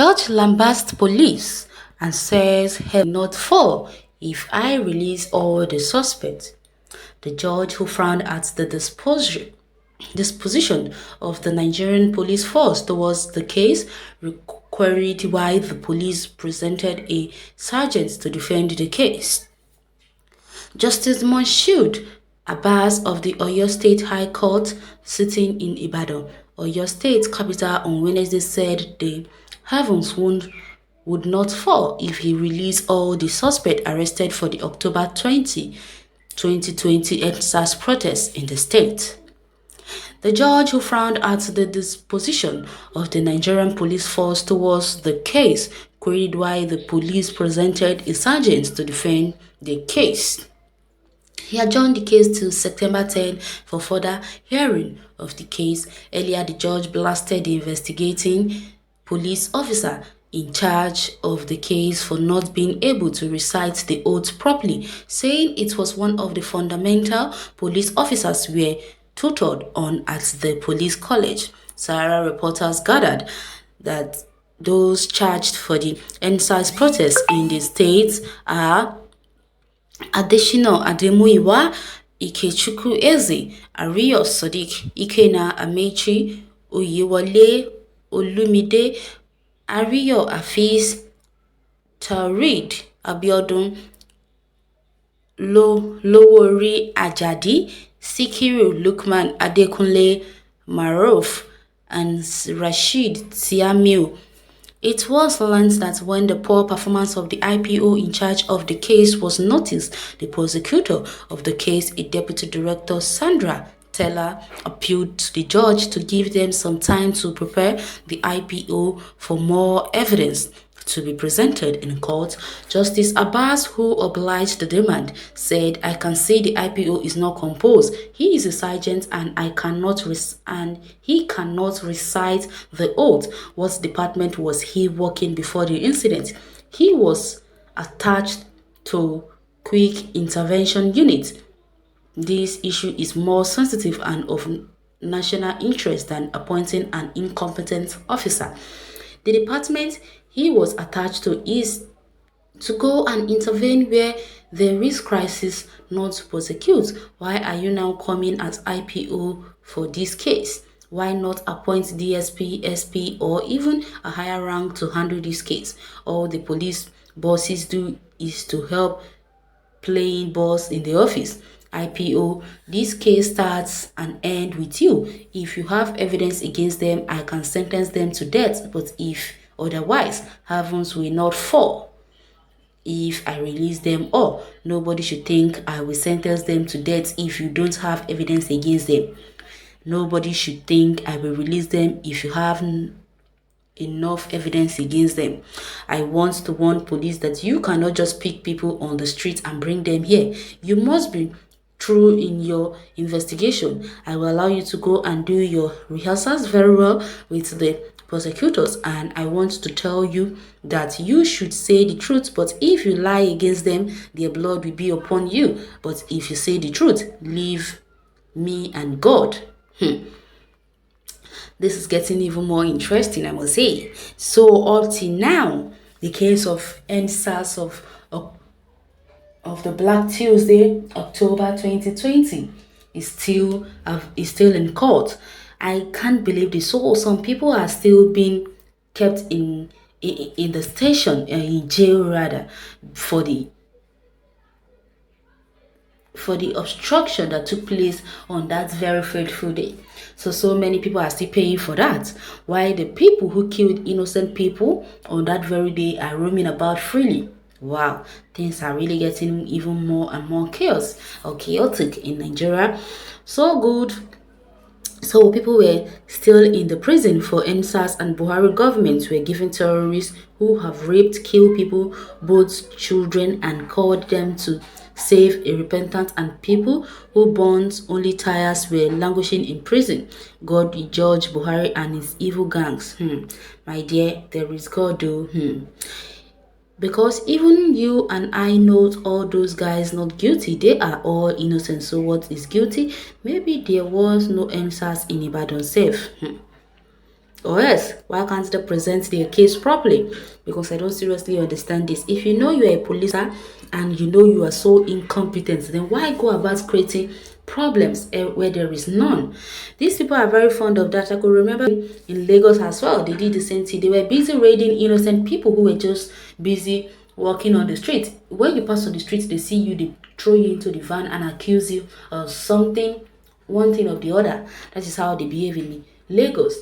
Judge lambasts police and says hell will not fall if I release all the suspects. The judge, who frowned at the disposition of the Nigerian police force towards the case, queried why the police presented a sergeant to defend the case. Justice Moshood Abbas of the Oyo State High Court, sitting in Ibadan, Oyo State capital, on Wednesday said the heavens would not fall if he released all the suspects arrested for the October 20, 2020 ENDSARS protests in the state. The judge, who frowned at the disposition of the Nigerian police force towards the case, queried why the police presented a sergeant to defend the case. He adjourned the case till September 10 for further hearing of the case. Earlier, the judge blasted the investigating police officer in charge of the case for not being able to recite the oath properly, saying it was one of the fundamental police officers were tutored on at the police college. Sahara reporters gathered that those charged for the ENDSARS protests in the states are Adeshina Ademuyiwa, Ikechukwu Eze, Ariyo Sadiq, Ikena Amechi, Oyewole Olumide, Ariyo Afeez, Taurid Abiodun, Lowori Ajadi, Sikiru Lukman Adekunle Maruf, and Rashid Tiamiu. It was learned that when the poor performance of the IPO in charge of the case was noticed, the prosecutor of the case, a deputy director, Sandra Teller, appealed to the judge to give them some time to prepare the IPO for more evidence to be presented in court. Justice Abbas, who obliged the demand, said, "I can see the IPO is not composed. He is a sergeant and he cannot recite the oath. What department was he working before the incident? He was attached to Quick Intervention Unit. This issue is more sensitive and of national interest than appointing an incompetent officer. The department he was attached to is to go and intervene where there is crisis, not to prosecute. Why are you now coming as IPO for this case? Why not appoint DSP, SP, or even a higher rank to handle this case? All the police bosses do is to help playing boss in the office. IPO, this case starts and ends with you. If you have evidence against them, I can sentence them to death, but if otherwise, heavens will not fall if I release them all. Nobody should think I will sentence them to death if you don't have evidence against them. Nobody should think I will release them if you have enough evidence against them. I want to warn police that you cannot just pick people on the street and bring them here. You must be true in your investigation. I will allow you to go and do your rehearsals very well with the prosecutors, and I want to tell you that you should say the truth, but if you lie against them, their blood will be upon you. But if you say the truth, leave me and God." This is getting even more interesting, I must say. So up till now, the case of ENDSARS of the Black Tuesday, October 2020, is still in court. I can't believe this. So some people are still being kept in the station, in jail rather, for the obstruction that took place on that very fateful day. So many people are still paying for that, while the people who killed innocent people on that very day are roaming about freely. Wow, things are really getting even more and more chaotic in Nigeria. So good. So people were still in the prison for ENDSARS, and Buhari government were giving terrorists who have raped, killed people, both children, and called them to save a repentant, and people who burnt only tires were languishing in prison. God will judge Buhari and his evil gangs. My dear, there is God though. Because even you and I know all those guys not guilty. They are all innocent. So what is guilty? Maybe there was no ENDSARS in Ibadan safe. Or else, why can't they present their case properly? Because I don't seriously understand this. If you know you're a police officer and you know you are so incompetent, then why go about creating problems where there is none? These people are very fond of that. I could remember in Lagos as well, they did the same thing. They were busy raiding innocent people who were just busy walking on the street. When you pass on the street, they see you, they throw you into the van and accuse you of something, one thing or the other. That is how they behave in Lagos.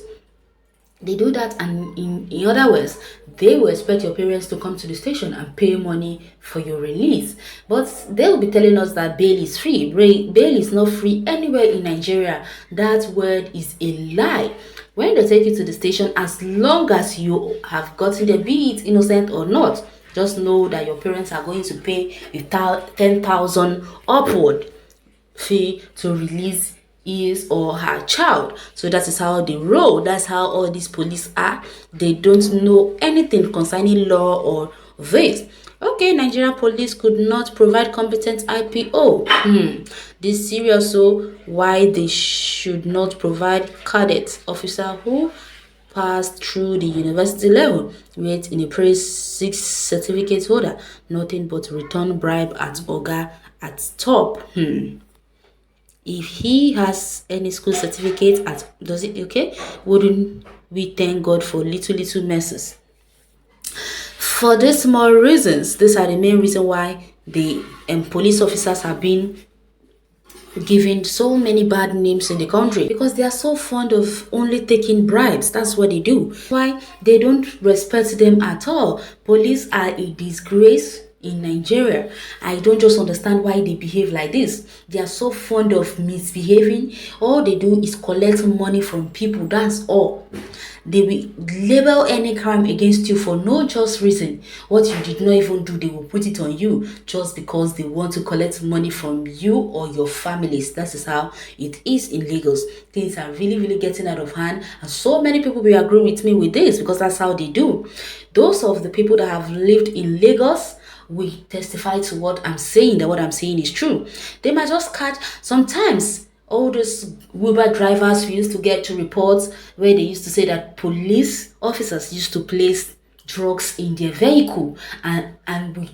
They do that, and in other words, they will expect your parents to come to the station and pay money for your release. But they will be telling us that bail is free. Bail is not free anywhere in Nigeria. That word is a lie. When they take you to the station, as long as you have gotten there, be it innocent or not, just know that your parents are going to pay a 10,000 upward fee to release his or her child. So that is how they roll. That's how all these police are. They don't know anything concerning law or this. Okay, Nigerian police could not provide competent IPO. This serious. So why they should not provide cadet officer who passed through the university level with in a praise 6 certificate holder, nothing but return bribe at Oga at top. If he has any school certificate does it okay? Wouldn't we thank God for little messes? For these small reasons, these are the main reason why the police officers have been given so many bad names in the country, because they are so fond of only taking bribes. That's what they do. Why they don't respect them at all. Police are a disgrace in Nigeria. I don't just understand why they behave like this. They are so fond of misbehaving. All they do is collect money from people. That's all. They will label any crime against you for no just reason. What you did not even do, they will put it on you just because they want to collect money from you or your families. That is how it is in Lagos. Things are really getting out of hand, and so many people will agree with me with this, because that's how they do. Those of the people that have lived in Lagos we testify to what I'm saying, that what I'm saying is true. They might just catch sometimes. All those Uber drivers we used to get to reports where they used to say that police officers used to place drugs in their vehicle, and we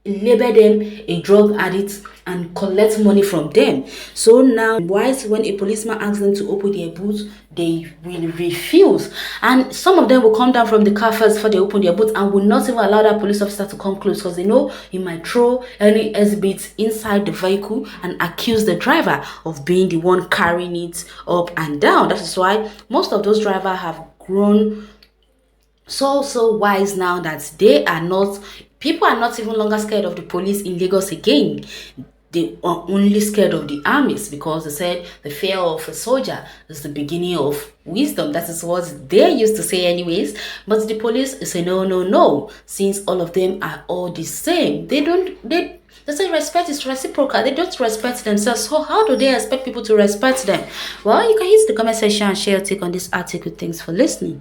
label them a drug addict and collect money from them. So now, why when a policeman asks them to open their boots, they will refuse, and some of them will come down from the car first before they open their boots and will not even allow that police officer to come close, because they know he might throw any exhibits inside the vehicle and accuse the driver of being the one carrying it up and down. That is why most of those drivers have grown so wise now that people are not even longer scared of the police in Lagos again. They are only scared of the armies, because they said the fear of a soldier is the beginning of wisdom. That is what they used to say anyways. But the police say no, since all of them are all the same. They say respect is reciprocal. They don't respect themselves. So how do they expect people to respect them? Well, you can hit the comment section and share your take on this article. Thanks for listening.